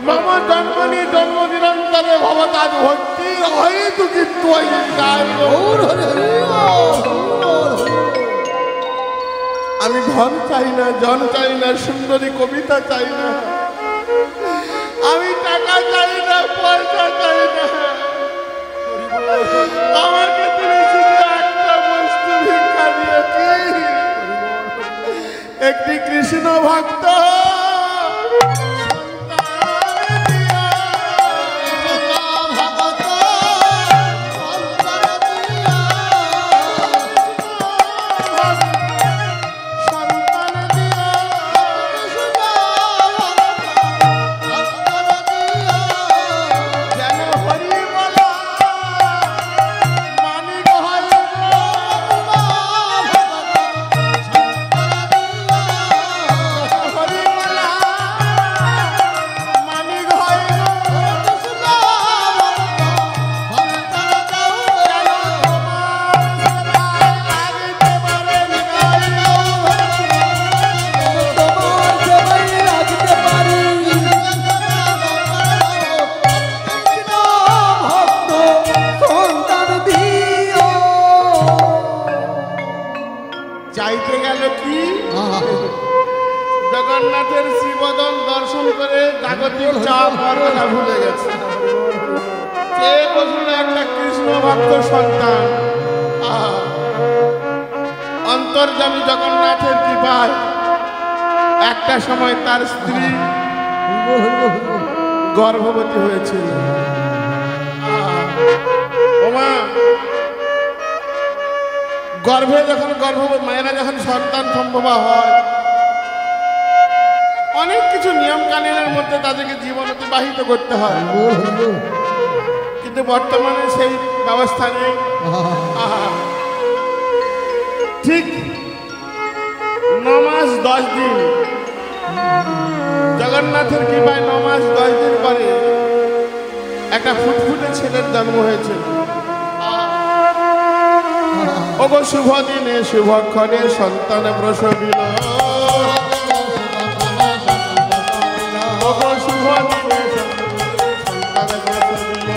मम जन्मनि जन्मदिनान्तरे भवतां भक्तिर्हैतु আমি ধন চাই না, জন চাই না, সুন্দরী কবিতা চাই না, আমি টাকা চাই না, পয়সা চাই না, আমাকে তুমি শুধু একটা বস্তু ভিক্ষা দিয়েছি, একটি কৃষ্ণ ভক্ত চাইতে গেল কি জগন্নাথের শ্রীবদন দর্শন করে জাগতিক চাপ কথা ভুলে গেছে, সে বসুন একটা কৃষ্ণ ভক্ত সন্তান। অন্তর্যামী জগন্নাথের কৃপায় একটা সময় তার স্ত্রী গর্ভবতী হয়েছিল। ওমা গর্ভে যখন মায়েরা যখন সন্তান সম্ভবা হয়, অনেক কিছু নিয়ম কানুনের মধ্যে তাদেরকে জীবন অতিবাহিত করতে হয়, কিন্তু বর্তমানে সেই ব্যবস্থা নেই। ঠিক 9 মাস 10 দিন জগন্নাথের কৃপায় 9 মাস 10 দিন পরে একটা ফুটফুটে ছেলের জন্ম হয়েছিল। ওগো শুভ দিনে শুভক্ষণে সন্তান প্রসবিল, ওগো শুভ দিনে সন্তান প্রসবিল,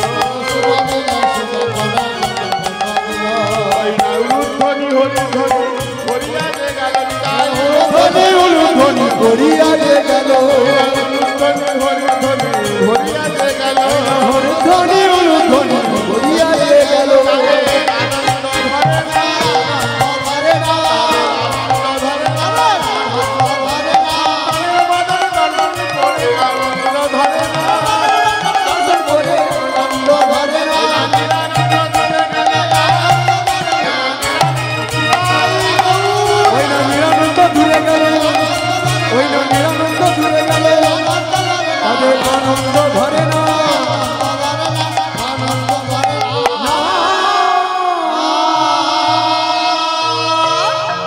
উলুধ্বনি হরিধ্বনি হরিয়া যে গেল, উলুধ্বনি হরিয়া যে গেল, উলুধ্বনি হরিধ্বনি হরিয়া যে গেল, হরিধ্বনি উলুধ্বনি হরিয়া যে গেল।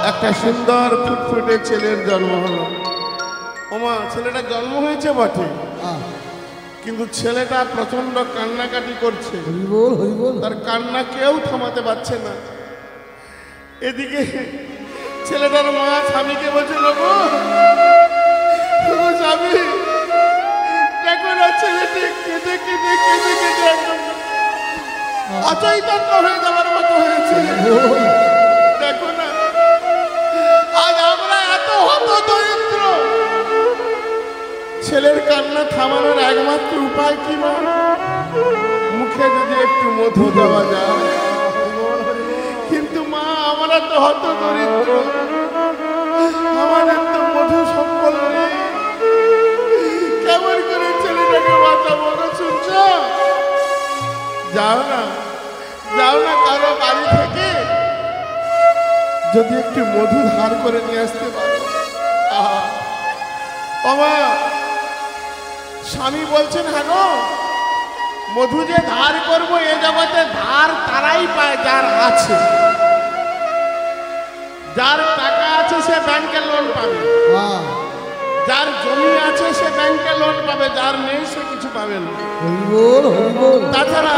একটা সুন্দর ফুটফুটে ছেলের জন্ম হলো। ওমা ছেলেটা জন্ম হয়েছে বটে, কিন্তু ছেলেটা প্রচন্ড কান্নাকাটি করছে, তার কান্না কেউ থামাতে পারছে না। এদিকে ছেলেটার মা স্বামীকে বলছিল, গো স্বামী দেখো না ছেলেটি কেঁদে কেঁদে কেঁদে কেঁদে একদম অচৈতন্য হয়ে যাওয়ার মতো হয়েছে, দেখো না আজ আমরা এত হত দরিদ্র, ছেলের কান্না থামানোর একমাত্র উপায় কি মা? মুখে যদি একটু মধু দেওয়া যায়, কিন্তু মা আমরা তো হত দরিদ্র, আমাদের তো মধু সম্বল নেই, কেমন করে ছেলেটাকে বাঁচাবো? শুনছ? যাও না কারো বাড়ি থেকে যদি একটু মধু ধার করে নিয়ে আসতে পারো। বাবা স্বামী বলছেন, হ্যাঁ গো মধু যে ধার করবো, এ জগতে ধার তারাই পায় যার আছে, যার টাকা আছে সে ব্যাংকে লোন পাবে, যার জমি আছে সে ব্যাংকে লোন পাবে, যার নেই সে কিছু পাবে না। তাছাড়া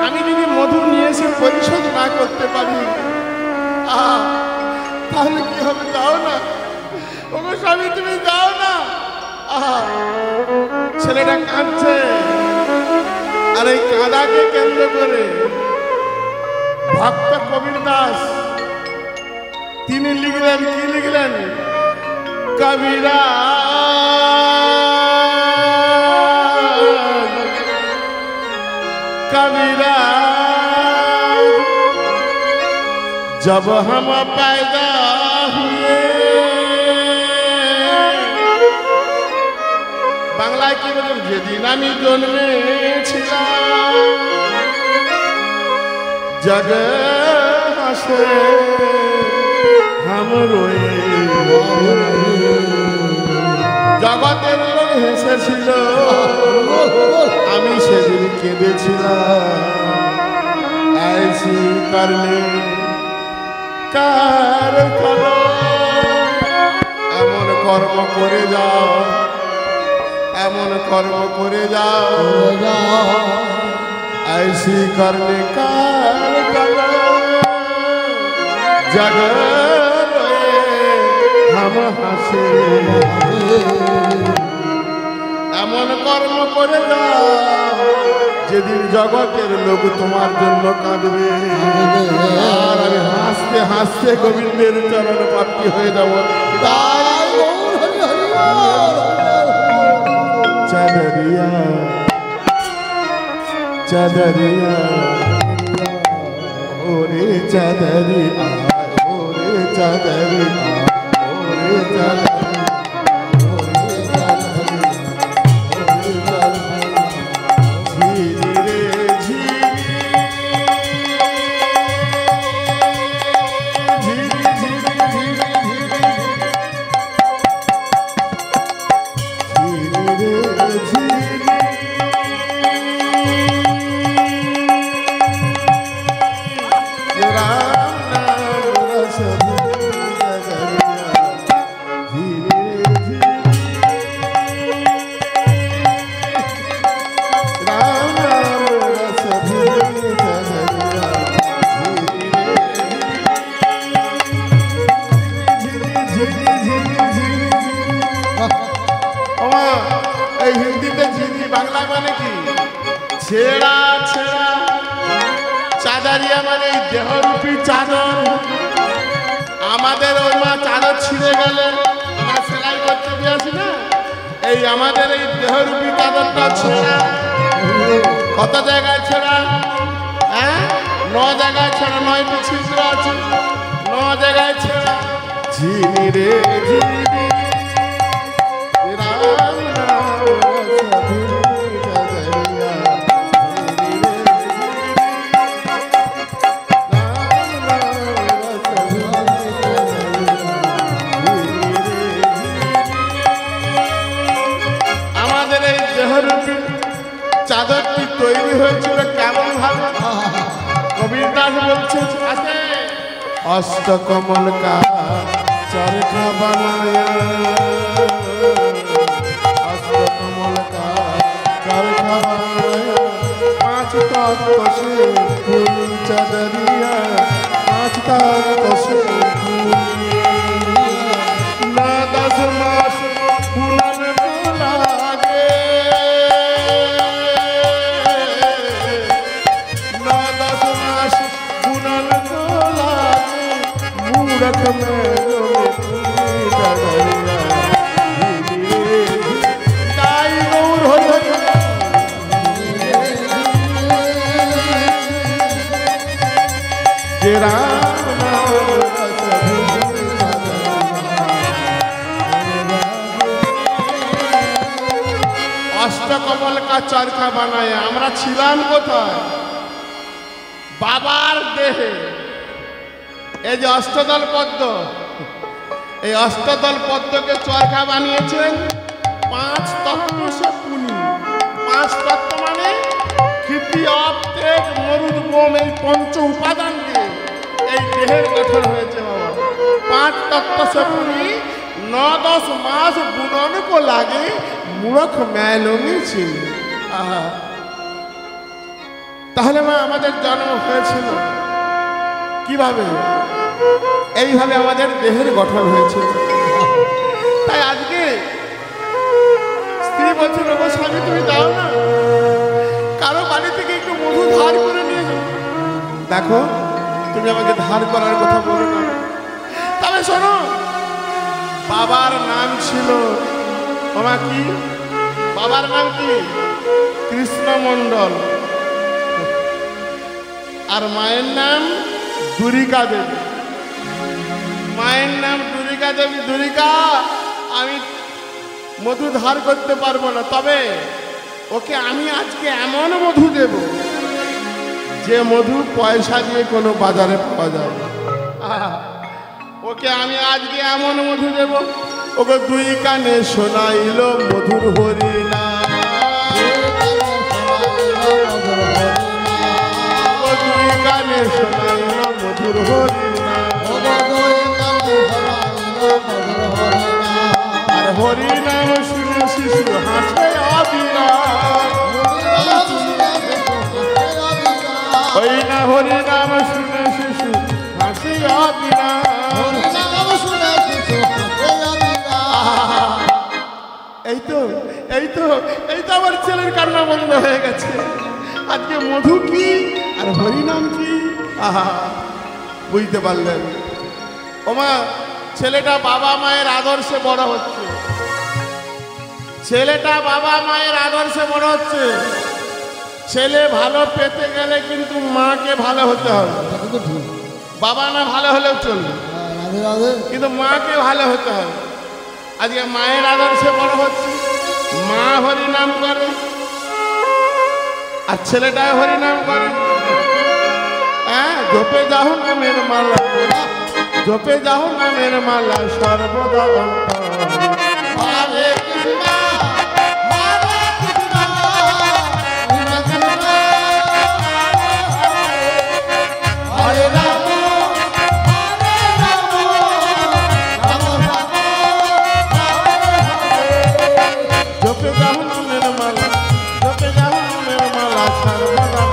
আমি যদি মধু নিয়ে এসে পরিশোধ না করতে পারি তাহলে কি হবে? যাও না ওগো স্বামী, তুমি যাও না। ছেলেটা কাঁদছে। আর এই কাঁদাকে কেন্দ্র করে ভক্ত কবির দাস তিনি লিখলেন, কি লিখলেন? কবিরা कबीरा जब हम पैदा हुए बांग्लाয় কি বলেন? যেদিন আমি জন্মেছিলাম जग हंसे हम रोए জগতের লোক হেসেছিল আমি সেদিন কেঁদেছিলাম। ऐसी करले কার ফলো এমন কর্ম করে যাও, এমন কর্ম করে যাও। ऐसी करले কার ফলো जग हम হাসে। এমন কর্ম করে যাও যেদিন জগতের লোক তোমার জন্য কাঁদবে। আর আমি হাসতে হাসতে গোবিন্দের চরণ প্রাপ্তি হয়ে যাব। চাদরিয়া চাদরিয়া ওরে চাদরি ওরে চাদরি ওরে চাদরি ছেড়া ছেড়া চাদরিয়া মানে দেহরূপী চাদর। আমাদের ওই মা চাদর ছিঁড়ে গেলে আমরা সেলাই করতে দিয়েছি না, এই আমাদের এই দেহরূপী চাদরটা ছেড়া। কত জায়গায় ছেড়া? হ্যাঁ, 9 জায়গায় ছেড়া, 9টি ছিদ্র আছে, 9 জায়গায় ছেড়া। ঝিনি রে ঝিনি রাম নাম চাদরটি তৈরি হয়েছিল কেমন ভাবে? কবির দাস বলছে অষ্টকমল কা চরখা বানায়া, অষ্টকমল কা চরখা বানায়া, 5 তত্ত্ব সে ফুল চাদরিয়া, 5 তত্ত্ব সে ফুল না 10 মাস ফুলন লাগে। मूरख में অষ্টকমল কা চরখা বানায়। আমরা ছিলাম কোথায়? বাবার দেহে। এই যে অষ্টদল পদ্ম, এই অষ্টদল পদ্মকে চরখা বানিয়েছেন 5 তত্ত্ব সে পুনি। 5 তত্ত্ব মানে ক্ষিতি অপ্তেক মরুদ বোম, এই 5 উপাদান দিয়ে এই দেহের গঠন হয়েছে বাবা। 5 তত্ত্ব সে পুনি 9-10 মাস বুনন কো লাগে মূরখ মেলমি ছিল। আহা, তাহলে মা আমাদের জন্ম হয়েছিল কিভাবে? এইভাবে আমাদের দেহের গঠন হয়েছে। তাই আজকে স্ত্রী বলছিল গো স্বামী তুমি দাও না, কারো বাড়ি থেকে একটু মধু ধার করে নিয়ে যাও। দেখো তুমি আমাকে ধার করার কথা বলো না, তবে শোনো বাবার নাম ছিল বাবা কি, বাবার নাম কি কৃষ্ণ মণ্ডল, আর মায়ের নাম দুরিকা দেবী। মায়ের নাম দুরিকা দেবী। দুরিকা আমি মধু ধার করতে পারবো না, তবে ওকে আমি আজকে এমন মধু দেব যে মধু পয়সা দিয়ে কোনো বাজারে পাওয়া যায় না। ওকে আমি আজকে এমন মধু দেব, ওকে দুই কানে শোনাইল মধুর হরিনা, দুই কানে শোনাইল মধুর হরিনা, আর হরিনাম শুনে শিশু হাসে অবিরাম, ওই না হরিনাম শুনে শিশু হাসে অবিরাম। এই তো এই তো এই তো আমার ছেলের কান্না বন্ধ হয়ে গেছে। আজকে মধু কি আর হরিনাম কি, আহা বুঝতে পারলেন? ওমা ছেলেটা বাবা মায়ের আদর্শে বড় হচ্ছে, ছেলেটা বাবা মায়ের আদর্শে বড় হচ্ছে। ছেলে ভালো পেতে গেলে কিন্তু মাকে ভালো হতে হবে, বাবা না ভালো হলেও চলবে, কিন্তু মাকে ভালো হতে হবে। আজকে মায়ের আদর্শে বড় হচ্ছে, মা হরিনাম করে আর ছেলেটা হরিনাম করে। হ্যাঁ, জপে যাও নামের মালা, জপে যাও নামের মালা সর্বদা হরে কৃষ্ণ হরে কৃষ্ণ হরে রাম হরে রাম রাম রাম জপে যাও নামের মালা, জপে যাও নামের মালা সর্বদা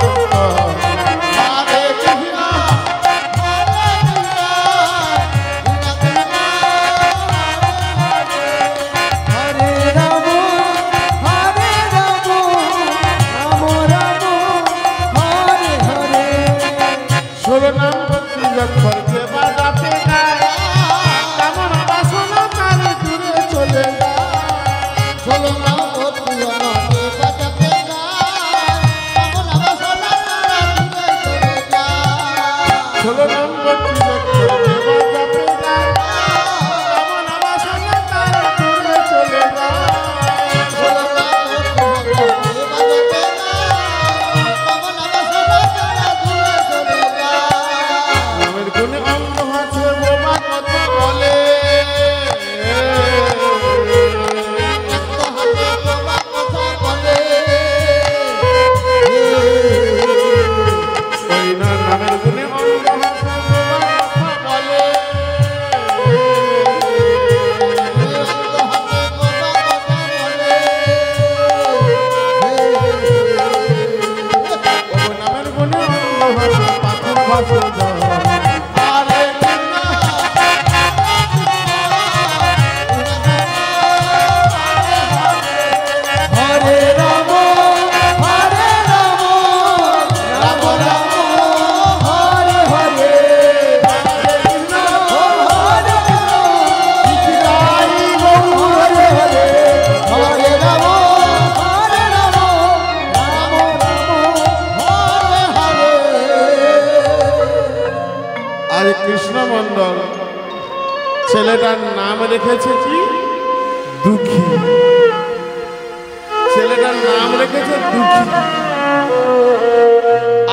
ছেলেটার নাম রেখেছে কি দুঃখী, ছেলেটার নাম রেখেছে দুঃখী।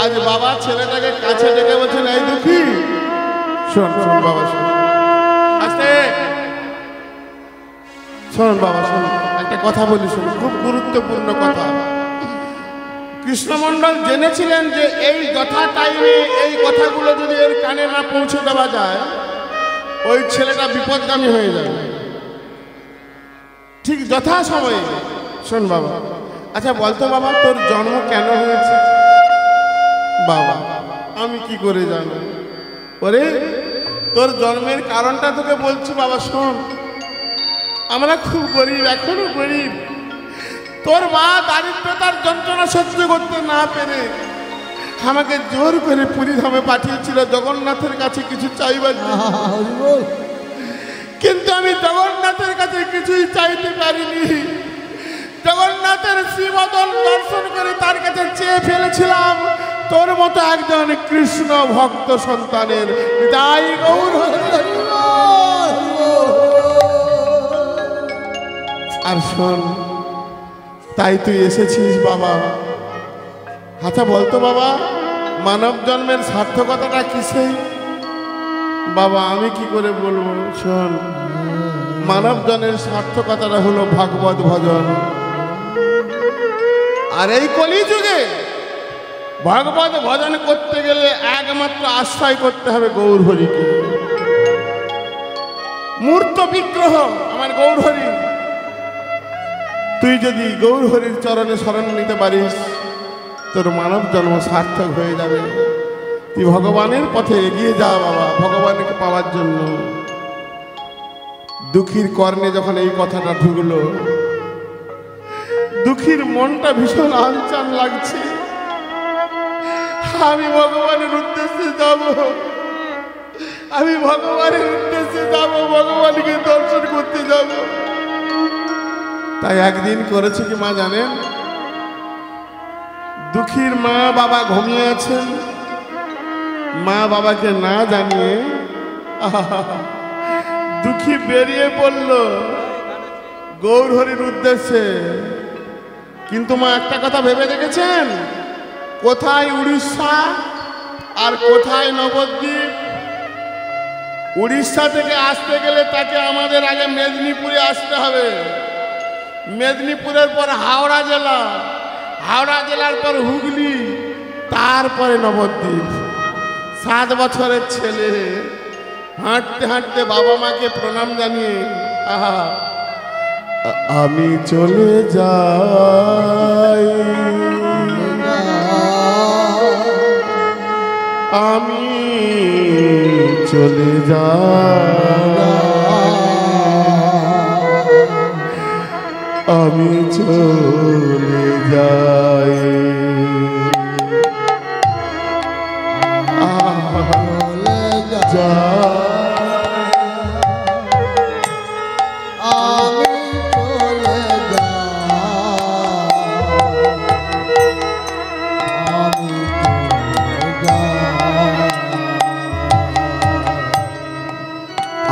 আজ বাবা ছেলেটাকে কাছে ডেকে বলছেন, এই দুঃখী শোন শোন বাবা শোন, আস্তে শোন বাবা শোন, একটা কথা বলি শোন, খুব গুরুত্বপূর্ণ কথা। কৃষ্ণমণ্ডল জেনেছিলেন যে এই যথা টাইমে এই কথাগুলো যদি এর কানে না পৌঁছে দেওয়া যায় ওই ছেলেটা বিপদগামী হয়ে যাবে। ঠিক যথা সময়ে শোন বাবা, আচ্ছা বলতো বাবা তোর জন্ম কেন হয়েছে? বাবা আমি কি করে জানো? ওরে তোর জন্মের কারণটা তোকে বলছি বাবা শোন। আমরা খুব গরিব, এখনো গরিব, তোর মা দারিদ্রতার যন্ত্রণা সহ্য করতে না পেরে আমাকে জোর করে পুরীধামে পাঠিয়েছিল জগন্নাথের কাছে কিছু চাইবার জন্য। কিন্তু আমি জগন্নাথের কাছে কিছুই চাইতে পারিনি। জগন্নাথের শ্রীবদন দর্শন করে তার কাছে চেয়ে ফেলেছিলাম তোর মতো একজন কৃষ্ণ ভক্ত সন্তানের। তাই গৌর আর শোন, তাই তুই এসেছিস বাবা। আচ্ছা বলতো বাবা, মানব জন্মের সার্থকতাটা কিসে? বাবা আমি কি করে বলবো, শোন, মানব জন্মের সার্থকতাটা হলো ভাগবত ভজন। আর এই কলিযুগে ভাগবত ভজন করতে গেলে একমাত্র আশ্রয় করতে হবে গৌর হরিকে। মূর্ত বিগ্রহ আমার গৌর হরি। তুই যদি গৌর হরির চরণে শরণ নিতে পারিস তোর মানব জন্ম সার্থক হয়ে যাবে। তুই ভগবানের পথে এগিয়ে যা বাবা, ভগবানকে পাওয়ার জন্য। দুঃখীর কর্ণে যখন এই কথাটা ঢুকলো, দুঃখীর মনটা ভীষণ আনচান লাগছে। আমি ভগবানের উদ্দেশ্যে যাব, আমি ভগবানের উদ্দেশ্যে যাব, ভগবানকে দর্শন করতে যাব। তাই একদিন করেছে কি মা জানেন, দুঃখীর মা বাবা ঘুমিয়ে আছেন, মা বাবাকে না জানিয়ে দুঃখী বেরিয়ে পড়ল গৌর হরির উদ্দেশ্যে। কিন্তু মা একটা কথা ভেবে দেখেছেন, কোথায় উড়িষ্যা আর কোথায় নবদ্বীপ? উড়িষ্যা থেকে আসতে গেলে তাকে আমাদের আগে মেদিনীপুরে আসতে হবে, মেদিনীপুরের পর হাওড়া জেলা, হাওড়া জেলার পর হুগলি, তারপরে নবদ্বীপ। 7 বছরের ছেলে হাঁটতে হাঁটতে বাবা মাকে প্রণাম জানিয়ে আমি চলে যাই, আমি চলে যাই, আমি চলে যাই,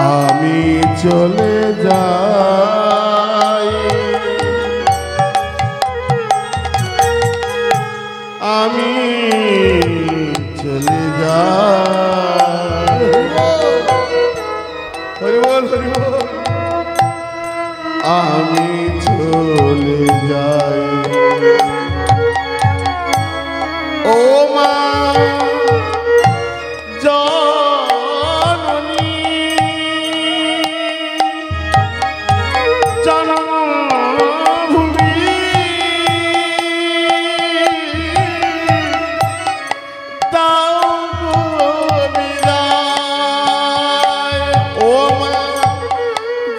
আমি চলে যাই, আমি চলে যাই। হরি বল হরি বল। আমি চলে যাই ও মা জননী, জন্মভূমি দাও বিদায়। ও মা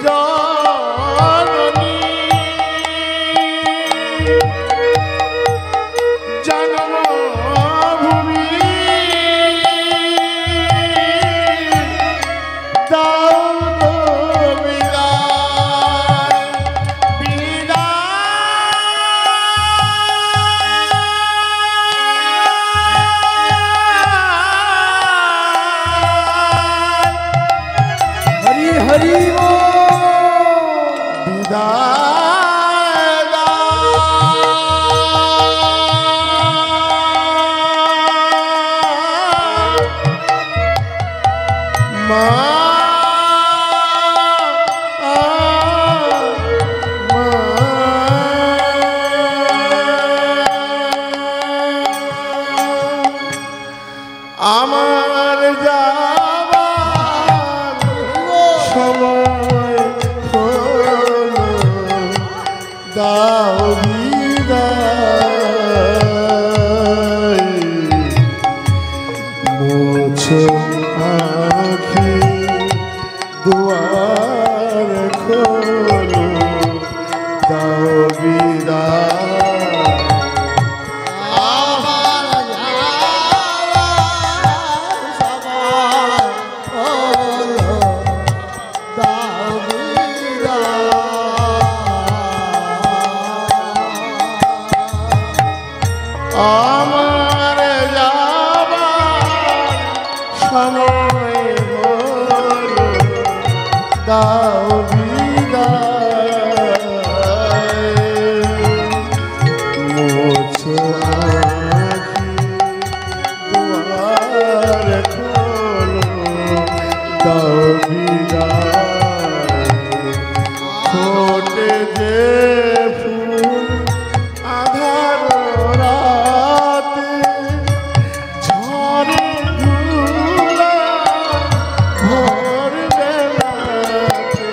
জননী, জন্মভূমি দাও বিদায়, বিদায়। হরি হরি বিদায় মা আমার যাবার সময় হলো, দাও বিদায়। মুছো আঁখি দুয়ার খোলো, দাও বিদায়। আমার যাবার সময় হলো, দাও বিদায়। মুছো আঁখি দুয়ার খোলো, দাও বিদায়। ফোটে যে ফুল আধার রাতে, ঝড়ে ধুলা ভোর বেলাতে,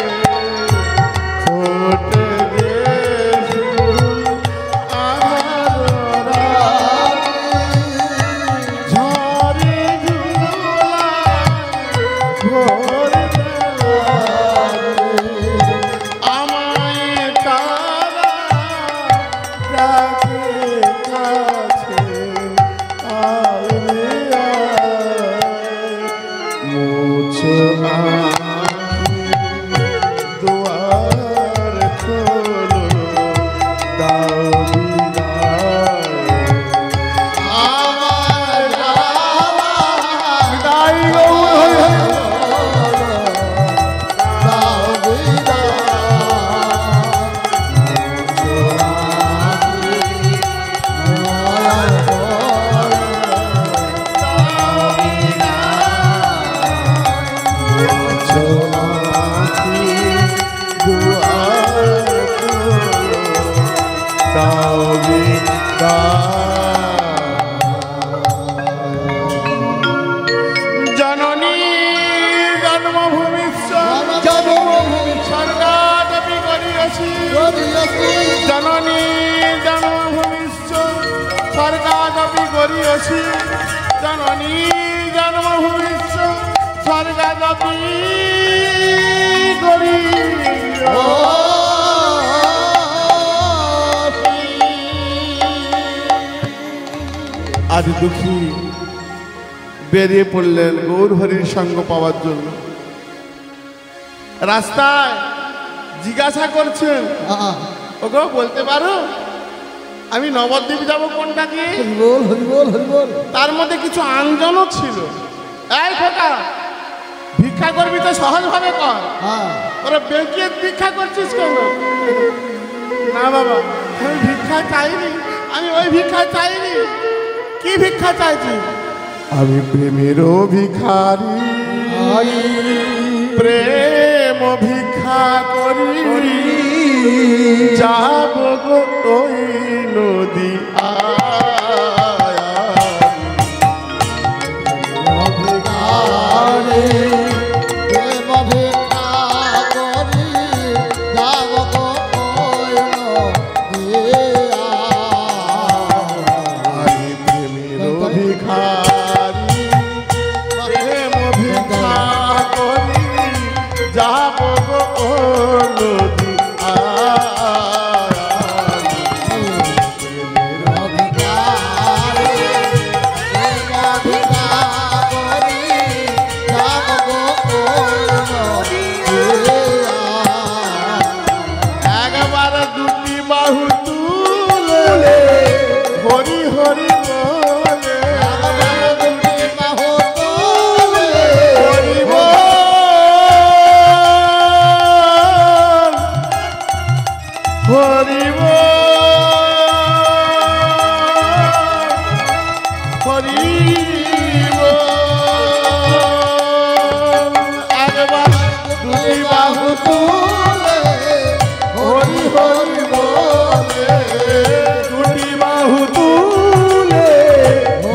ফোটে যে ফুল আধার রাতে, ঝড়ে ধুলা ভোর বেলাতে, আমায় তারা ডাকে কাছে, আয় রে আয়। মুছো আঁখি দুয়ার খোলো, দাও বিদায়। আমার বিদায় গৌর হরি হরি। দাও জননী জন্মভূমিশ্চ স্বর্গাদপি গরীয়সী, জননী জন্মভূমিশ্চ স্বর্গাদপি গরীয়সী, জননী জন্মভূমিশ্চ স্বর্গাদপি গরীয়সী। আজ দুঃখী বেরিয়ে পড়লেন গৌর হরির সঙ্গ পাওয়ার জন্য। রাস্তায় জিজ্ঞাসা করছেন, ওগো বলতে পারো আমি নবদ্বীপ যাব কোনটা দিয়ে? তার মধ্যে কিছু আঞ্জনও ছিল। এই খোকা, ভিক্ষা করবি তো সহজভাবে কর, তোরা বেঁকিয়ে ভিক্ষা করছিস কেন? না বাবা, আমি ভিক্ষা চাইনি, আমি ওই ভিক্ষা চাইনি। কি ভিক্ষা চাইছি? আমি প্রেমেরও ভিখারি, প্রেম ভিক্ষা করি, যাব গো ওই নদী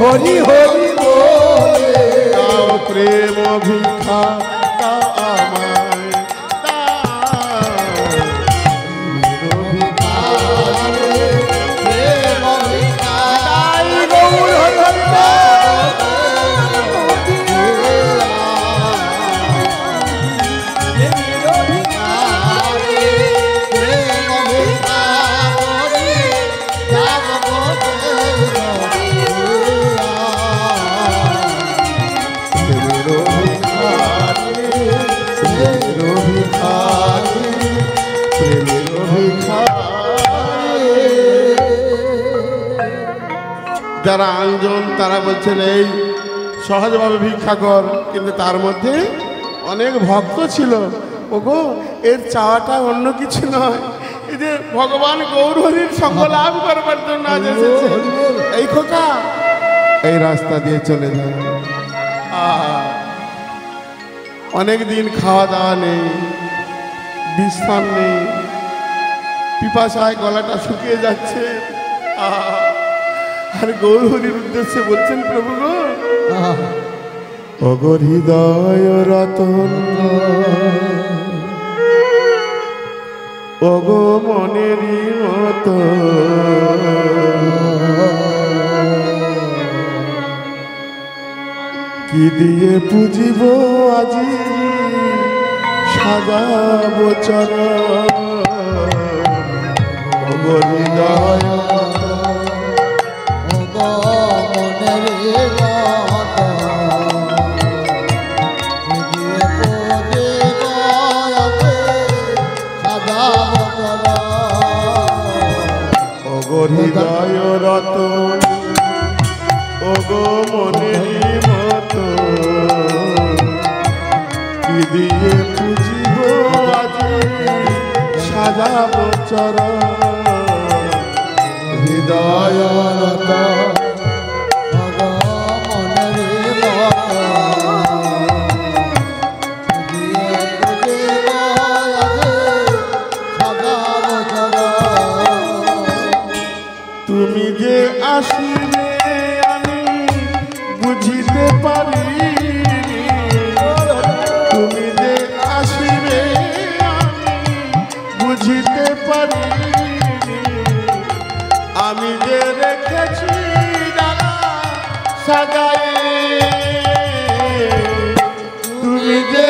হরি হরি বলে দাও প্রেম ভিক্ষা দাও আমায় যারা আঞ্জন তারা বলছেন এই সহজভাবে ভিক্ষা কর, কিন্তু তার মধ্যে অনেক ভক্ত ছিল। ওগো এর চাওয়াটা অন্য কিছু নয়, এই যে ভগবান গৌরহরির সঙ্গ লাভ করবার জন্য আজ এসেছে। এই খোকা এই রাস্তা দিয়ে চলে যায়, অনেক দিন খাওয়া দাওয়া নেই, বিশ্রাম নেই, পিপাসায় গলাটা শুকিয়ে যাচ্ছে। আর গৌরহরির উদ্দেশ্যে বলছেন, প্রভু গো ওগো হৃদয় রতন, ওগো মনেরই মতো, কি দিয়ে পুজিব আজি সাজাবো চরণ। ওগো হৃদয় হৃদয় রতন, ওগো মনেরই মতো, কি দিয়ে পুজিব আজি সাজাবো চরণ। হৃদয় রতন তুমি যে আসিলে আমি বুঝিতে পারি, তুমি যে আসিবে আমি বুঝিতে পারি, আমি যে রেখেছি ডালা সাজায়ে, তুমি যে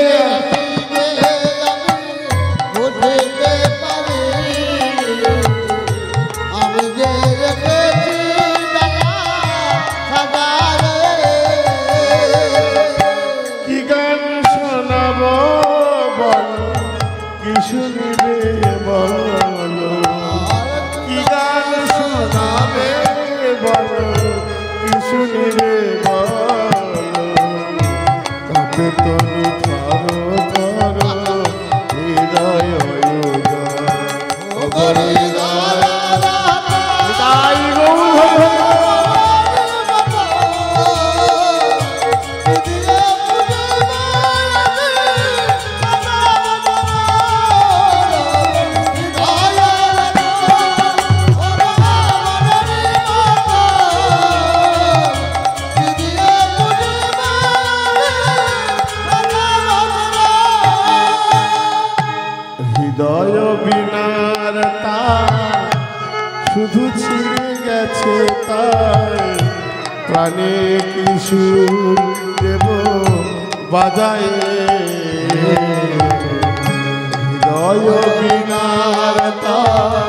শুনিবে বলো, কি গান শোনাবে বলো, কি শুনিবে বলো, কাঁপে তনু ধরো ধরো হৃদয় হৃদয় বিনার তার শুধু ছিঁড়ে গেছে, তাই প্রাণে কি সুর দেব বাজায়। হৃদয় বিনার তার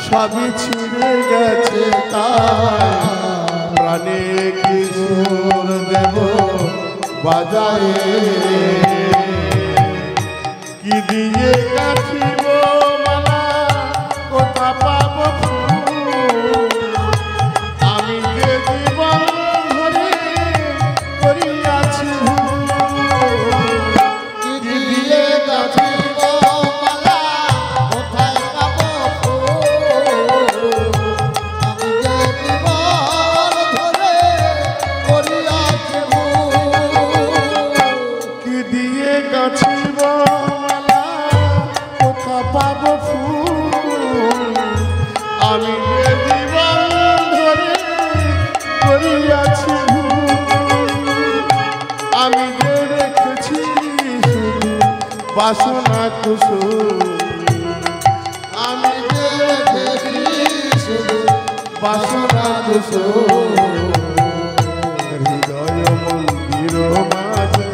সবই ছিঁড়ে গেছে, তাই প্রাণে কি সুর দেব বাজায়। কি দিয়ে গাঁথিব মালা, কোথা পাব ফুল, আমি যে জীবন ধরে করিয়াছি ভুল। কি দিয়ে গাঁথিব মালা, কোথায় পাব ফুল, আমি যে জীবন ধরে করিয়াছি ভুল। কি দিয়ে গাঁথিব পাবো ফুল, আমি যে জীবন ধরে করিয়াছি ভুল, আমি যে রেখেছি শুধু বাসনা কুসুম, আমি যে রেখেছি শুধু বাসনা কুসুম। হৃদয় মন্দির মাঝে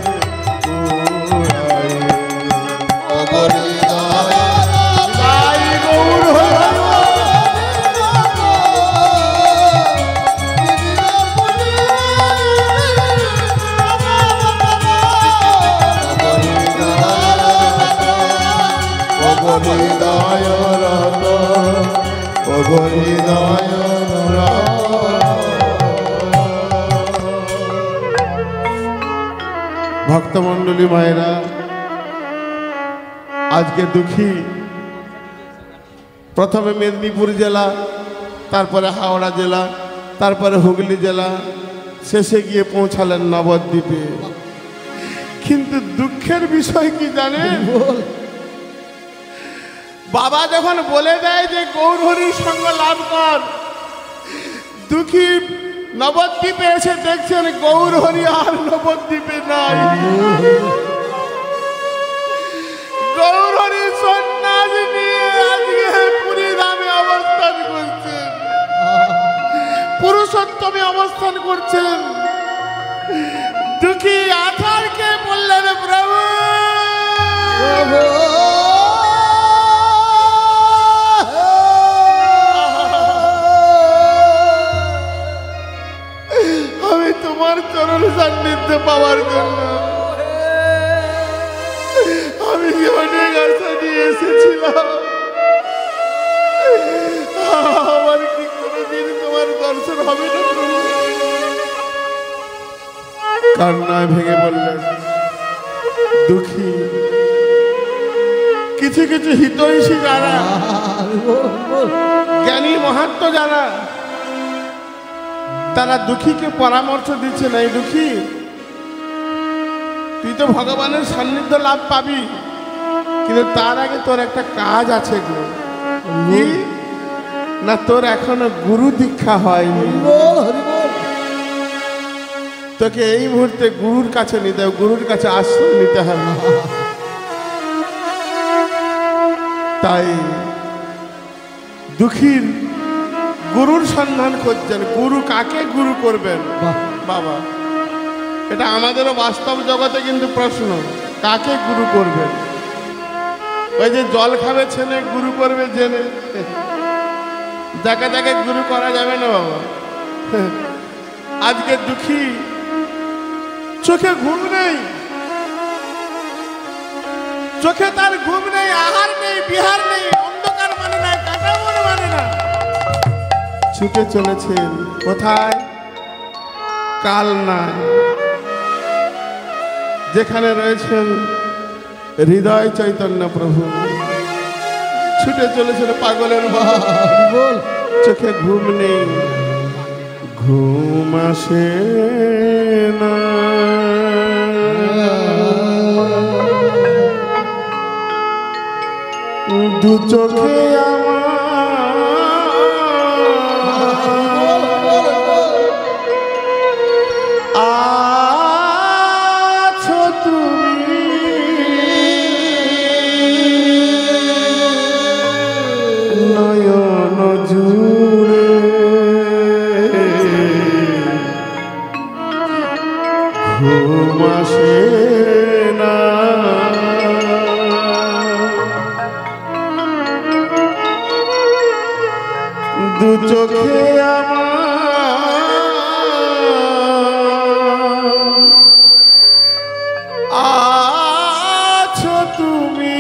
হৃদয় রতন, ওগো হৃদয় রতন। ভক্তমণ্ডলী মায়েরা, আজকে দুঃখী প্রথমে মেদিনীপুর জেলা, তারপরে হাওড়া জেলা, তারপরে হুগলি জেলা, শেষে গিয়ে পৌঁছালেন নবদ্বীপে। কিন্তু দুঃখের বিষয় কি জানেন? বাবা যখন বলে দেয় যে গৌরহরির সঙ্গ লাভ কর, দুঃখী নবদ্বীপে এসে দেখছেন গৌরহরি আর নবদ্বীপে নাই। গৌরহরি সন্ন্যাস নিয়ে আজকে পুরী ধামে অবস্থান করছেন, পুরুষোত্তমে অবস্থান করছেন। দুঃখী আচারকে বললেন, প্রভু আমি তোমার চরণ সান্নিধ্য পাওয়ার জন্য আমি অনেক আশা নিয়ে এসেছিলাম। আমার কি কোনোদিন তোমার দর্শন হবে না প্রভু? কান্নায় ভেঙে বললেন, দুঃখী কিছু কিছু হিতৈষী যারা, জ্ঞানী মহাত্ম যারা, তারা দুঃখীকে পরামর্শ দিচ্ছে না, এই দুঃখী তুই তো ভগবানের সান্নিধ্য লাভ পাবি, কিন্তু তার আগে তোর একটা কাজ আছে গো, না তোর এখনো গুরু দীক্ষা হয়নি, তোকে এই মুহূর্তে গুরুর কাছে নিতে হবে, গুরুর কাছে আশ্রয় নিতে হবে। তাই দুঃখীর গুরুর সন্ধান করছেন। গুরু কাকে গুরু করবেন বাবা? এটা আমাদেরও বাস্তব জগতে কিন্তু প্রশ্ন, কাকে গুরু করবেন? ওই যে জল খাবে ছেলে গুরু করবে জেনে, যাকে যাকে গুরু করা যাবে না বাবা। আজকে দুঃখী চোখে ঘুম নেই, চোখে তার ঘুম নেই, আহার নেই, বিহার নেই, অন্ধকার মানে না, কাটামন মানে না, ছুটে চলেছেন কোথায়? কাল নাই, যেখানে রয়েছেন হৃদয় চৈতন্য প্রভু। ছুটে চলেছেন পাগলের মতো, চোখে ঘুম নেই, ঘুম আসে না, দু চোখে আছো তুমি, নয়ন জুড়ে ঘুম আসে না, দু চোখে আছো তুমি,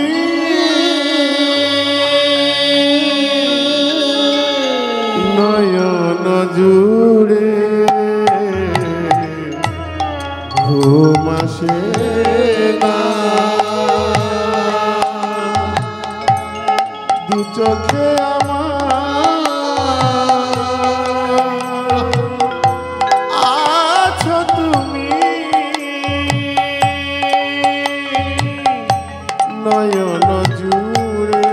নয়ন জুড়ে ঘুম আসে না, দু চোখে আছো তুমি, নয়ন জুড়ে।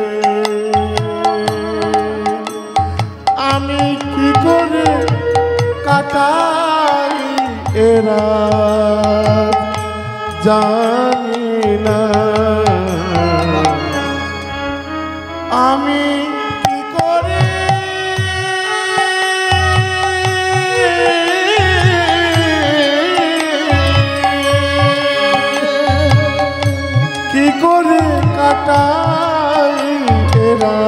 আমি কি করে কাটাই এরা জানি না, আমি কি করে কাটাই এরা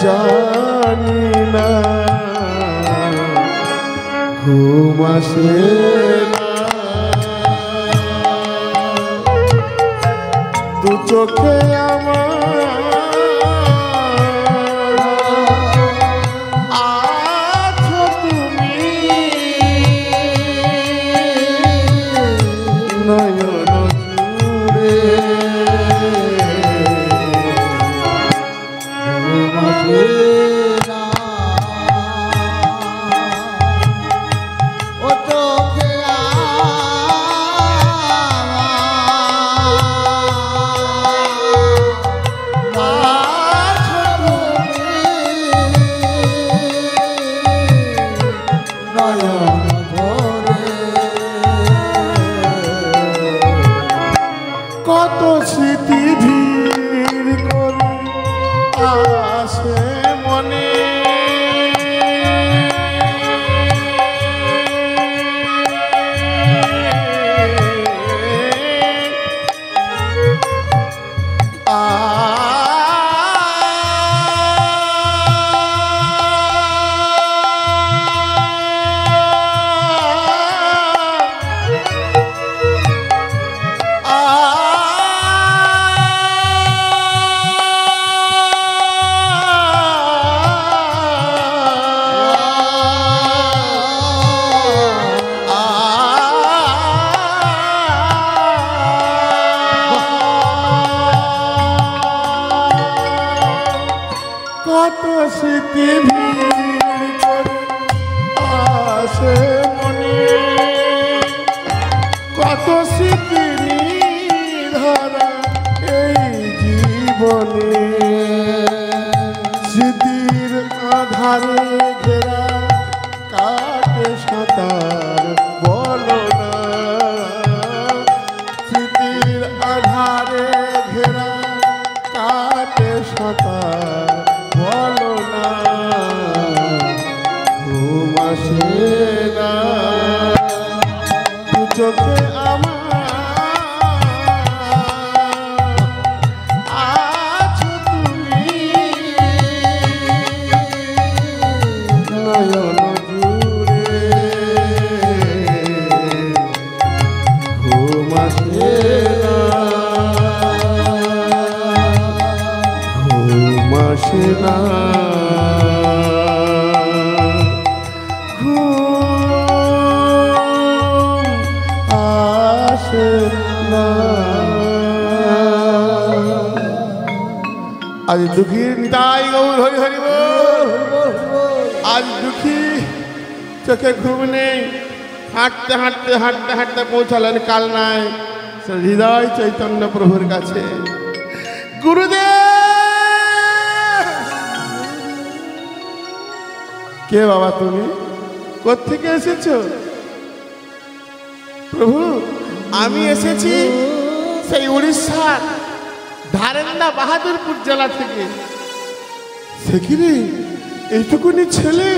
জানি না, ঘুম আসে না, দু চোখে আছো তুমি, आज दुखी निताई गौर हरि हरि बोल। आज दुखी चोखे घुम नहीं, हाटते हाटते हाटते हाटते पौंछालेन कालनाय हृदय चैतन्य प्रभुर काछे। गुरुदेव के बाबा तुमी कोत्थेके एसेছো? प्रभु आमी एसेছি সেই উড়িষ্যার ধারেন্দা বাহাদুরপুর জেলা থেকে। সে কি রে, এইটুকুনি ছেলে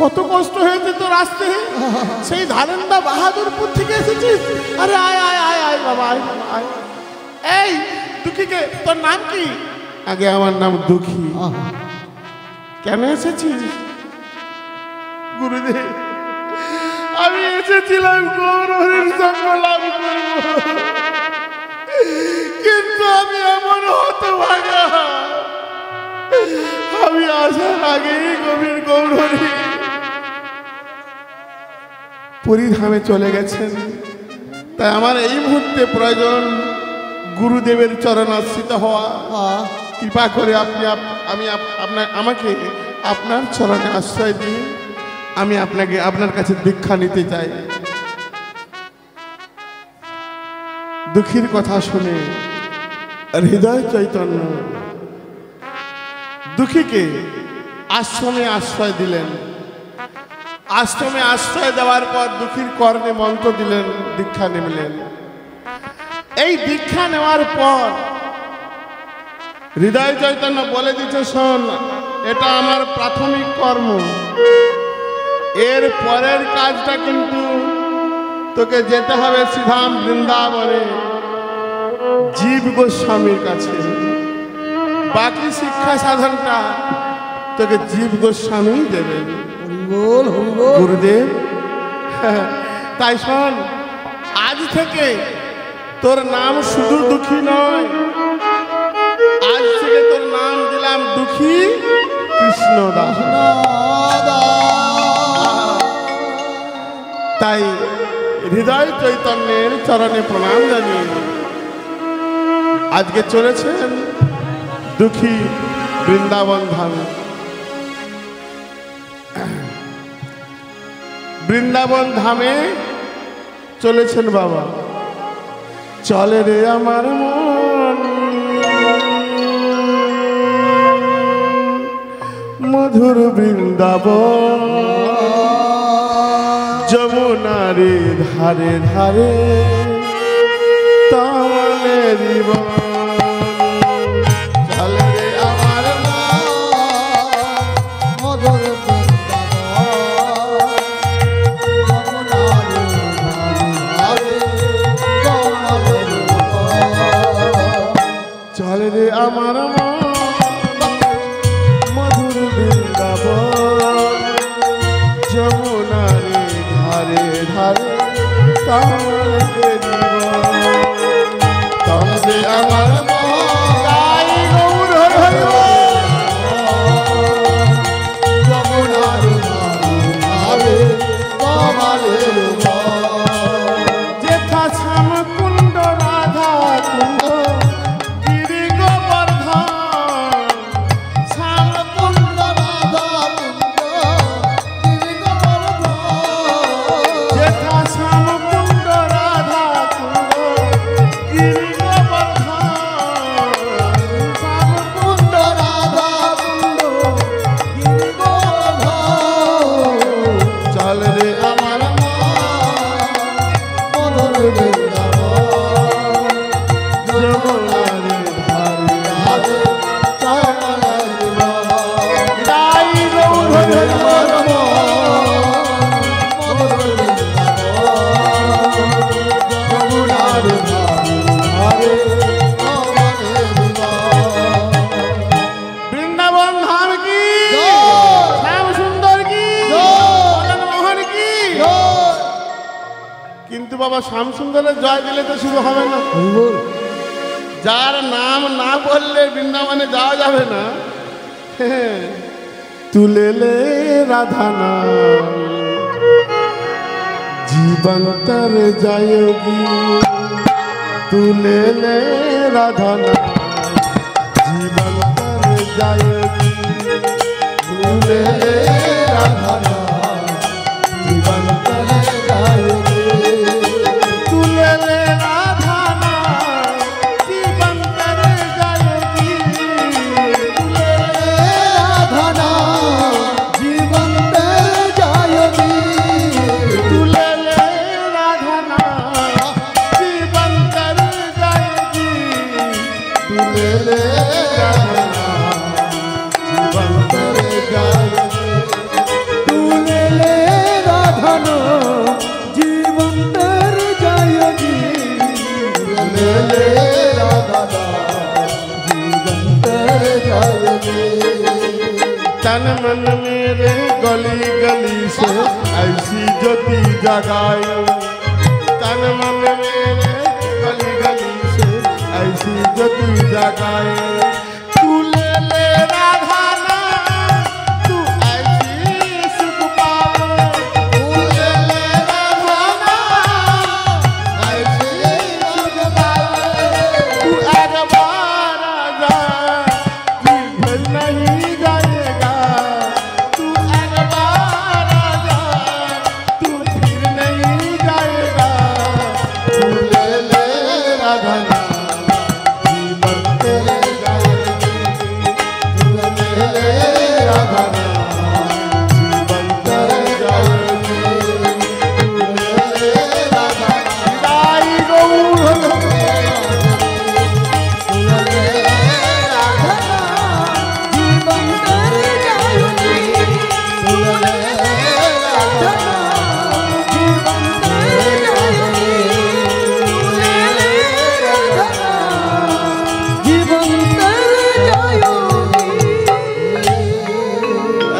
কত কষ্ট হয়েছে তোর আসতে, সেই ধারেন্দা বাহাদুরপুর থেকে এসেছিস? আরে আয় আয় আয় আয় বাবা, আয় বাবা আয়। এই দুঃখীকে, তোর নাম কি? আগে আমার নাম দুঃখী। কেন এসেছিস? গুরুদেব আমি এসেছিলাম গৌরহরির সঙ্গ লাভ করব, কিন্তু আমি এমন হতভাগা, আমি আসার আগেই গভীর গৌরহরি পুরীধামে চলে গেছেন। তাই আমার এই মুহূর্তে প্রয়োজন গুরুদেবের চরণাশ্রিত হওয়া। কৃপা করে আপনি আমাকে আপনার চরণে আশ্রয় দিন। আমি আপনাকে আপনার কাছে দীক্ষা নিতে চাই। দুঃখীর কথা শুনে হৃদয় চৈতন্য দুঃখীকে আশ্রমে আশ্রয় দিলেন। আশ্রমে আশ্রয় দেওয়ার পর দুঃখীর কর্ণে মন্ত্র দিলেন, দীক্ষা নিলেন। এই দীক্ষা নেওয়ার পর হৃদয় চৈতন্য বলে দিচ্ছে, শোন, এটা আমার প্রাথমিক কর্ম, এর পরের কাজটা কিন্তু তোকে যেতে হবে শ্রীধাম বৃন্দাবনে জীব গোস্বামীর কাছে। বাকি শিক্ষা সাধনটা তোকে জীব গোস্বামী দেবেন। গুরুদেব তাই শোন, আজ থেকে তোর নাম শুধু দুঃখী নয়, আজ থেকে তোর নাম দিলাম দুঃখী কৃষ্ণদাস। তাই হৃদয় চৈতন্যের চরণে প্রণাম জানিয়ে আজকে চলেছেন দুঃখী বৃন্দাবন ধামে। বৃন্দাবন ধামে চলেছেন বাবা। চলে রে আমার মন মধুর বৃন্দাবন, যমুনারে ধারে ধারে তালে জীবন। চলে রে আমার মধুর চলে রে আমার মধুর বৃন্দাবন, যমুনারে ধারে ধারে তালে জীবন। চলে রে আমার গাই গৌর হরি যমুনারে ধারে তালে যেথা শ্যাম কুণ্ড রাধা কুণ্ড গিরি গোবর্ধন, শ্যাম কুণ্ড রাধা কুণ্ড গিরি গোবর্ধন, যেথা শ্যাম কুণ্ড রাধা কুণ্ড গিরি গোবর্ধন, শ্যাম কুণ্ড রাধা কুণ্ড গিরি গোবর্ধন। চল রে আমার মধুর বৃন্দাবন, যমুনারে ধারে ধারে তালে জীবন। গাই গৌর হরি বৃন্দাবন ধাম কি, শ্যাম সুন্দর কি, মদন মোহন কি। কিন্তু বাবা শ্যাম সুন্দরের জয় দিলে তো শুরু হবে না। যার নাম না বললে বৃন্দাবনে যাওয়া যাবে না। তুলেলে রাধা নাম জীবন্তর যায়গি, তুলেলে রাধা নাম জীবন্তর যায়গি, তুলেলে রাধা নাম জীবন্তর যায়গি, তুলেলে রাধা নাম জীবন্তর যায়গি, তুলেলে তুলেলে রাধা নাম জীবন্তর যায়গি, তুলেলে রাধা নাম জীবন্তর যায়গি, তুলেলে রাধা নাম জীবন্তর যায়গি, তুলেলে রাধা नाम जीवंतर जायगे। तन मन मेरे गली गली से ऐसी ज्योति जगाए, तन मन मेरे गली गली से ऐसी ज्योति जगाए, तू ले ले राधा नाम तू ऐसी सुख पाए, तू ले ले राधा नाम ऐसी सुख पाए, तू एक बार आजा फिर नहीं जाएगा, तू एक बार आजा तू फिर नहीं जाएगा, तू ले ले राधा नाम जीवन तेरे जाएगी, तू ले ले राधा नाम जीवन तेरे जाएगी, तू ले ले राधा नाम गाई गौर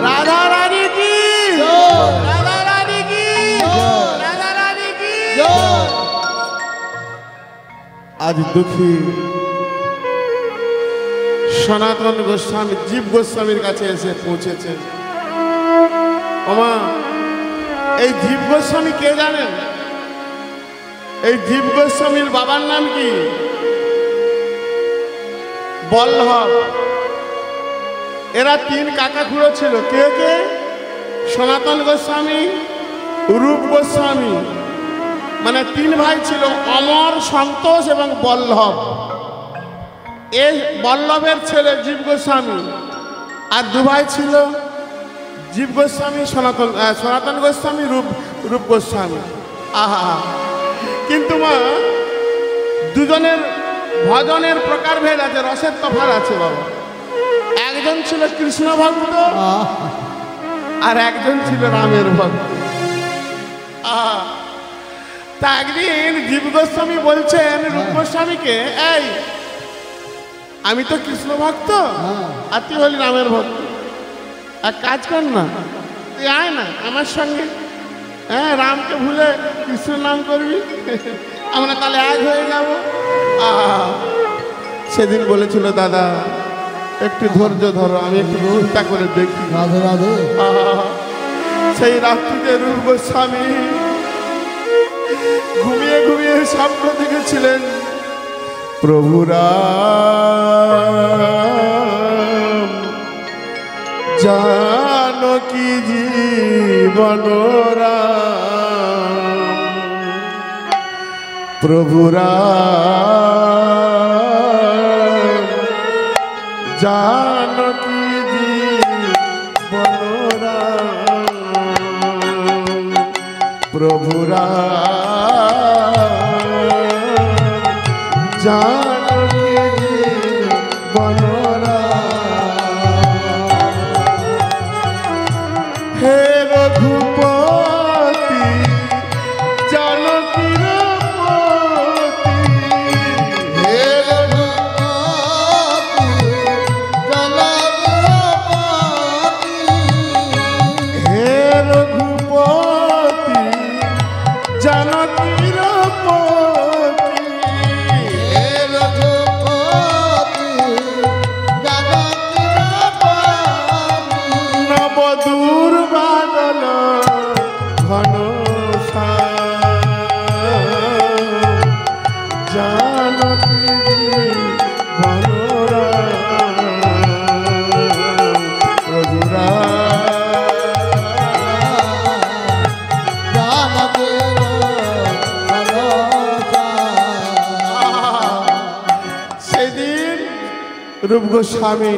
राधा रानी की, राधा रानी की, राधा रानी की। आज दुखी সনাতন গোস্বামী জীব গোস্বামীর কাছে এসে পৌঁছেছে। ওমা, এই জীব গোস্বামী কে জানেন? এই জীব গোস্বামীর বাবার নাম কি? বল্লভ। এরা তিন কাকা খুঁড়ো ছিল। কে কে? সনাতন গোস্বামী, রূপ গোস্বামী, মানে তিন ভাই ছিল, অমর, সন্তোষ এবং বল্লভ। এই বল্লভের ছেলে জীব গোস্বামী, আর দু ভাই ছিল জীব গোস্বামী, সনাতন গোস্বামী, রূপ গোস্বামী। আহা, কিন্তু মা দুজনের ভজনের প্রকারভেদ আছে, রসের তফাৎ আছে বাবা। একজন ছিল কৃষ্ণ ভক্ত আর একজন ছিল রামের ভক্ত। তা একদিন জীব গোস্বামী বলছেন রূপ গোস্বামীকে, এই আমি তো কৃষ্ণ ভক্ত আর তুই হলি রামের ভক্ত, এক কাজ কর না, তুই আয় না আমার সঙ্গে, হ্যাঁ রামকে ভুলে কৃষ্ণ নাম করবি, আমরা তাহলে এক হয়ে যাব। সেদিন বলেছিল, দাদা একটু ধৈর্য ধরো, আমি একটু চিন্তা করে দেখি। রাধে রাধে। সেই রাত্রিতে রূপ গোস্বামী ঘুমিয়ে ঘুমিয়ে স্বপ্ন দেখেছিলেন, প্রভু রাম জানকী জীবন রাম, প্রভু রাম জানকী জীবন রাম, প্রভু রাম জানকী জীবন রাম। হে রঘুপতি জানকীর পতি, হে রঘুপতি জনপতি, হে রঘুপতি জানকীর পতি, হে রঘুপতি জনপতি, নবদূর বাদল ঘন জানকী জীবন রাম, প্রভু জানকীর ভরসা। সেদিন রূপ গোস্বামী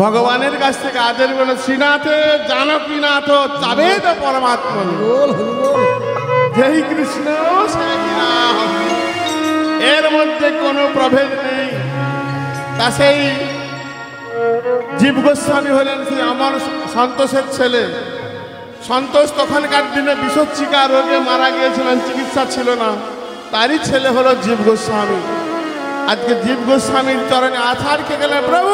ভগবানের কাছ থেকে আদেশ বলে, শ্রীনাথে জানকীনাথ যাবে তো পরমাত্মা, বল হরি বল। যেই কৃষ্ণ সেই রাম, এর মধ্যে কোনো প্রভেদ নেই। তা সেই জীব গোস্বামী হলেন সেই আমার সন্তোষের ছেলে। সন্তোষ তখনকার দিনে বিষচ্ছিকা রোগে মারা গিয়েছিলেন, চিকিৎসা ছিল না, তারই ছেলে হলো জীব গোস্বামী। আজকে জীব গোস্বামীর চরণে আছাড় খেয়ে গেলেন, প্রভু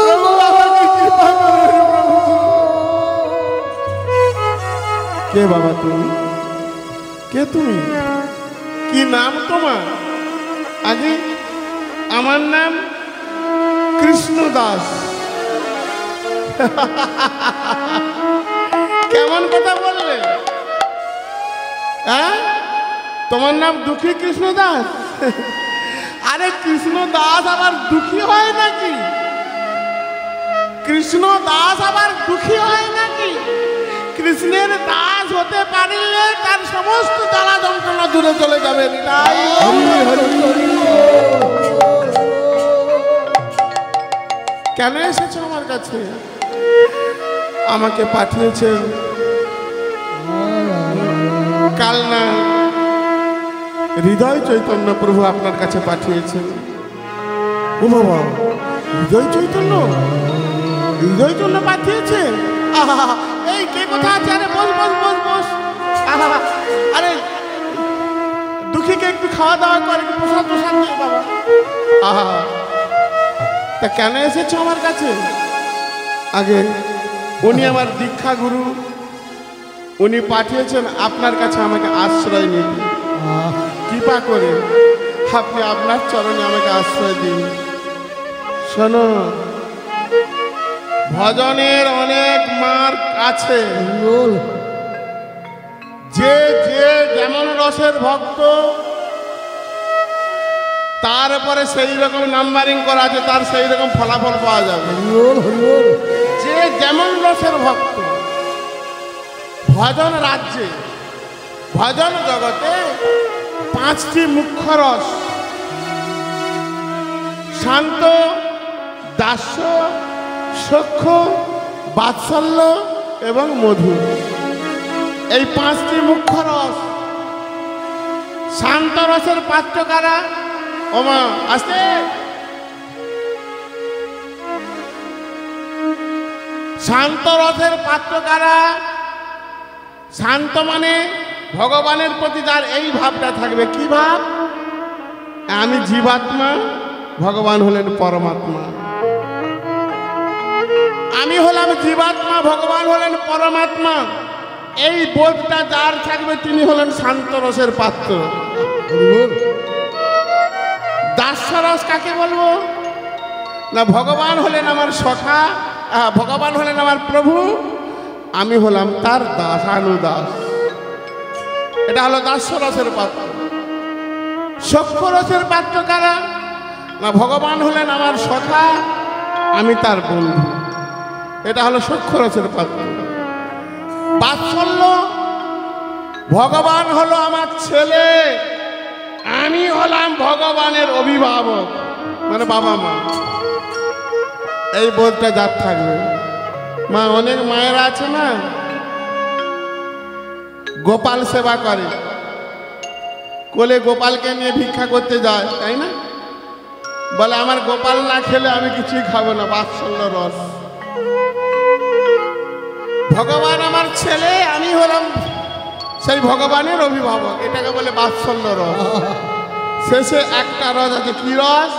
প্রভু আমাকে কৃপা করুন, প্রভু। কে বাবা তুমি? কে তুমি? কি নাম তোমার? আগে আমার নাম কৃষ্ণ দাস। কেমন কথা বললে? হ্যাঁ, তোমার নাম দুঃখী কৃষ্ণ দাস? আরে কৃষ্ণ দাস আবার দুঃখী হয় নাকি? কৃষ্ণ দাস আবার দুঃখী হয় নাকি? কৃষ্ণের দাস হতে পারলে তার সমস্ত জ্বালা যন্ত্রণা দূরে চলে যাবে। তাই কেন এসেছো আমার কাছে? আমাকে পাঠিয়েছেন কাল না হৃদয় চৈতন্য প্রভু আপনার কাছে পাঠিয়েছেন। ও বাবা, হৃদয় চৈতন্য? হৃদয় চৈতন্য পাঠিয়েছে? আহা, এই কে কোথা আছে? আরে বস বস বস বস। আহা, আরে দুঃখীকে একটু খাওয়া দাওয়া করে, একটু প্রসাদ প্রসাদ দিয়ে বাবা। আহা, তা কেন এসেছো আমার কাছে? আগে উনি আমার দীক্ষা গুরু, উনি পাঠিয়েছেন আপনার কাছে আমাকে আশ্রয় নিতে। কৃপা করে আপনি আপনার চরণে আমাকে আশ্রয় দিন। শোনো, ভজনের অনেক মার্গ আছে। বল। যে যে যেমন রসের ভক্ত তারপরে সেই রকম নাম্বারিং করা আছে, তার সেই রকম ফলাফল পাওয়া যাবে। যে যেমন রসের ভক্ত, ভজন রাজ্যে, ভজন জগতে 5টি মুখ্য রস, শান্ত, দাস্য, সখ্য, বাৎসল্য এবং মধুর। এই 5টি মুখ্য রস। শান্ত রসের পাত্র কারা? ওমা আসতে। শান্ত রসের পাত্র কারা? শান্ত মানে ভগবানের প্রতি যার এই ভাবটা থাকবে। কি ভাব? আমি জীবাত্মা, ভগবান হলেন পরমাত্মা। আমি হলাম জীবাত্মা, ভগবান হলেন পরমাত্মা। এই বোধটা যার থাকবে তিনি হলেন শান্ত রসের পাত্র। দাস্যরস কাকে বলবো? না, ভগবান হলেন আমার সখা, ভগবান হলেন আমার প্রভু, আমি হলাম তার দাসানুদাস। এটা হলো দাস্যরসের পাত্র। সখ্য রসের পাত্র কারা? না, ভগবান হলেন আমার সখা, আমি তার বন্ধু। এটা হলো সখ্য রসের পাত্র। বাৎসল্য, ভগবান হলো আমার ছেলে, আমি হলাম ভগবানের অভিভাবক, মানে বাবা মা। এই বোধটা যার থাকবে। মা, অনেক মায়েরা আছে না, গোপাল সেবা করে, কোলে গোপালকে নিয়ে ভিক্ষা করতে যায়, তাই না? বলে আমার গোপাল না খেলে আমি কিছুই খাবো না। বাৎসল্য রস। ভগবান আমার ছেলে, আমি হলাম সেই ভগবানের অভিভাবক, এটাকে বলে বাৎসল্য রস। শেষে একটা রস আছে, কি রস?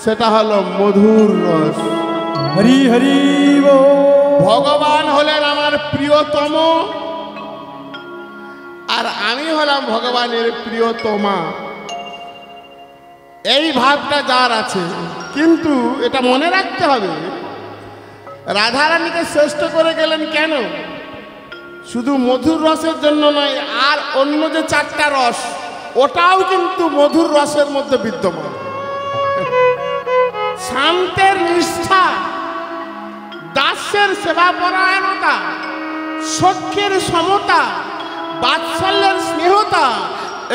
সেটা হলো মধুর রস। হরি হরি ভগবান হলেন আমার প্রিয়তম, আর আমি হলাম ভগবানের প্রিয়তমা। এই ভাবটা যার আছে। কিন্তু এটা মনে রাখতে হবে, রাধারানীকে শ্রেষ্ঠ করে গেলেন কেন? শুধু মধুর রসের জন্য নয়, আর অন্য যে 4টা রস, ওটাও কিন্তু মধুর রসের মধ্যে বিদ্যমান। শান্তের নিষ্ঠা, দাস্যের সেবাপরায়ণতা, সখ্যের সমতা, বাৎসল্যের স্নেহতা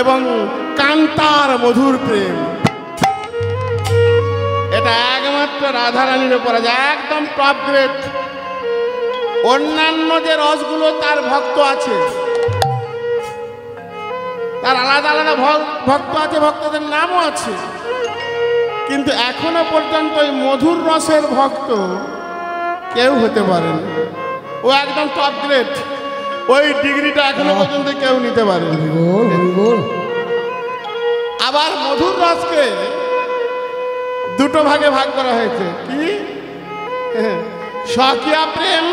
এবং কান্তার মধুর প্রেম, এটা একমাত্র রাধারানীর উপর আছে, একদম টপ গ্রেড। অন্যান্য যে রসগুলো তার ভক্ত আছে, তার আলাদা আলাদা ভক্ত আছে, ভক্তদের নামও আছে, কিন্তু এখনো পর্যন্ত ওই মধুর রসের ভক্ত কেউ হতে পারেন। ও একদম টপ গ্রেড। ওই ডিগ্রিটা এখনো পর্যন্ত কেউ নিতে পারে। আবার মধুর রসকে 2টো ভাগে ভাগ করা হয়েছে। কি? স্বকীয়া প্রেম,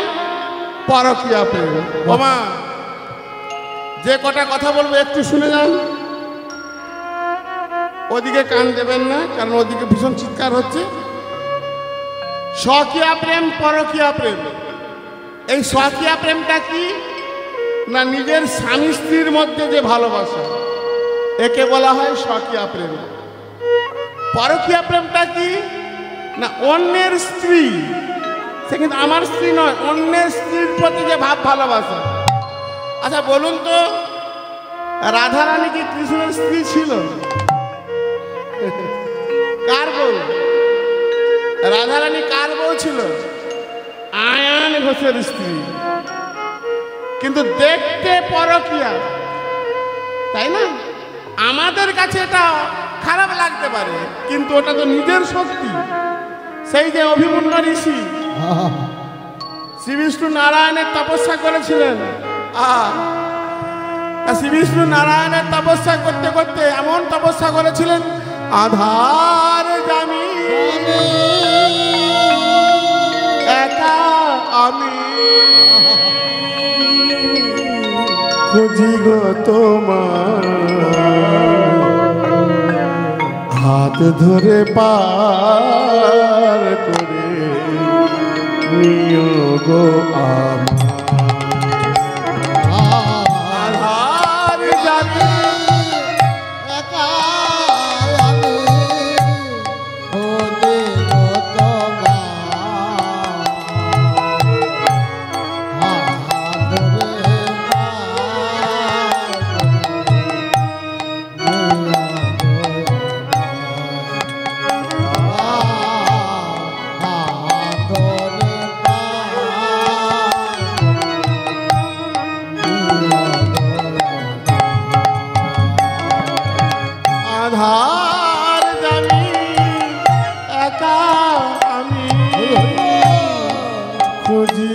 পরকীয়া প্রেম। ওমা, যে কটা কথা বলবো একটু শুনে যান, ওদিকে কান দেবেন না, কারণ ওদিকে ভীষণ চিৎকার হচ্ছে। স্বকীয়া প্রেম, পরকীয়া প্রেম। এই স্বকীয়া প্রেমটা কি? না, নিজের স্বামী স্ত্রীর মধ্যে যে ভালোবাসা, একে বলা হয় স্বকীয়া প্রেম। পরকীয়া প্রেমটা কি? না, অন্যের স্ত্রী, সে কিন্তু আমার স্ত্রী নয়, অন্যের স্ত্রীর প্রতি যে ভাব ভালোবাসা। আচ্ছা বলুন তো, রাধারানী কি কৃষ্ণের স্ত্রী ছিল? কার বউ? রাধারানী কার বউ ছিল? আয়ান ঘোষের স্ত্রী। কিন্তু দেখতে পরকীয়া, তাই না? আমাদের কাছে এটা খারাপ লাগতে পারে, কিন্তু ওটা তো নিজের শক্তি। সেই যে অভিমন্যু ঋষি শ্রী বিষ্ণু নারায়ণের তপস্যা করেছিলেন, শ্রী বিষ্ণু নারায়ণের তপস্যা করতে করতে এমন তপস্যা করেছিলেন, আধার জামি একা আমি খুঁজি গো তোমার, হাত ধরে পার করে নিও গো আধার জামি একা আমি খুঁজি